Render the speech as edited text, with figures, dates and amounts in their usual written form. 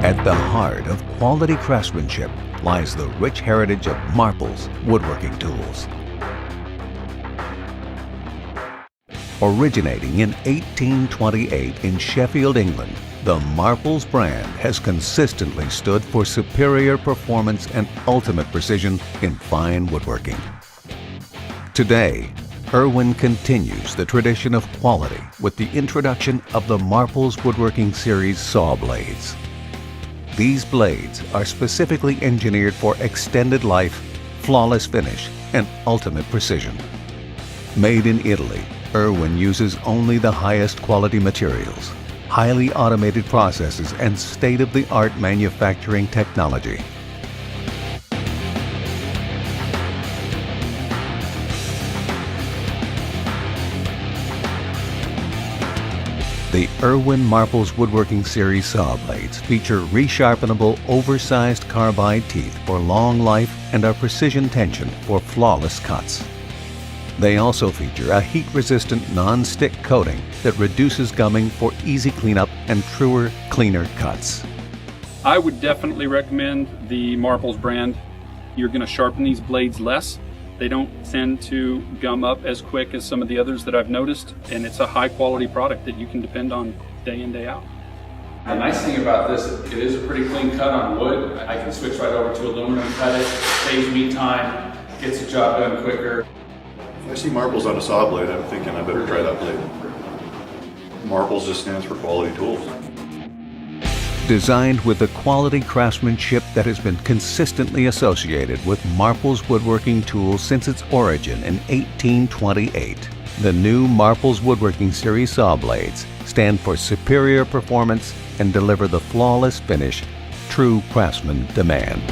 At the heart of quality craftsmanship lies the rich heritage of Marples woodworking tools. Originating in 1828 in Sheffield, England, the Marples brand has consistently stood for superior performance and ultimate precision in fine woodworking. Today, IRWIN continues the tradition of quality with the introduction of the Marples Woodworking Series saw blades. These blades are specifically engineered for extended life, flawless finish, and ultimate precision. Made in Italy, IRWIN uses only the highest quality materials, highly automated processes, and state-of-the-art manufacturing technology. The IRWIN Marples Woodworking Series saw blades feature resharpenable, oversized carbide teeth for long life and are precision tension for flawless cuts. They also feature a heat-resistant non-stick coating that reduces gumming for easy cleanup and truer, cleaner cuts. I would definitely recommend the Marples brand. You're going to sharpen these blades less. They don't tend to gum up as quick as some of the others that I've noticed, and it's a high quality product that you can depend on day in, day out. The nice thing about this, it is a pretty clean cut on wood. I can switch right over to aluminum, cut it, saves me time, gets the job done quicker. If I see Marples on a saw blade, I'm thinking I better try that blade. Marples just stands for quality tools. Designed with the quality craftsmanship that has been consistently associated with Marples woodworking tools since its origin in 1828, the new Marples Woodworking Series saw blades stand for superior performance and deliver the flawless finish true craftsmen demand.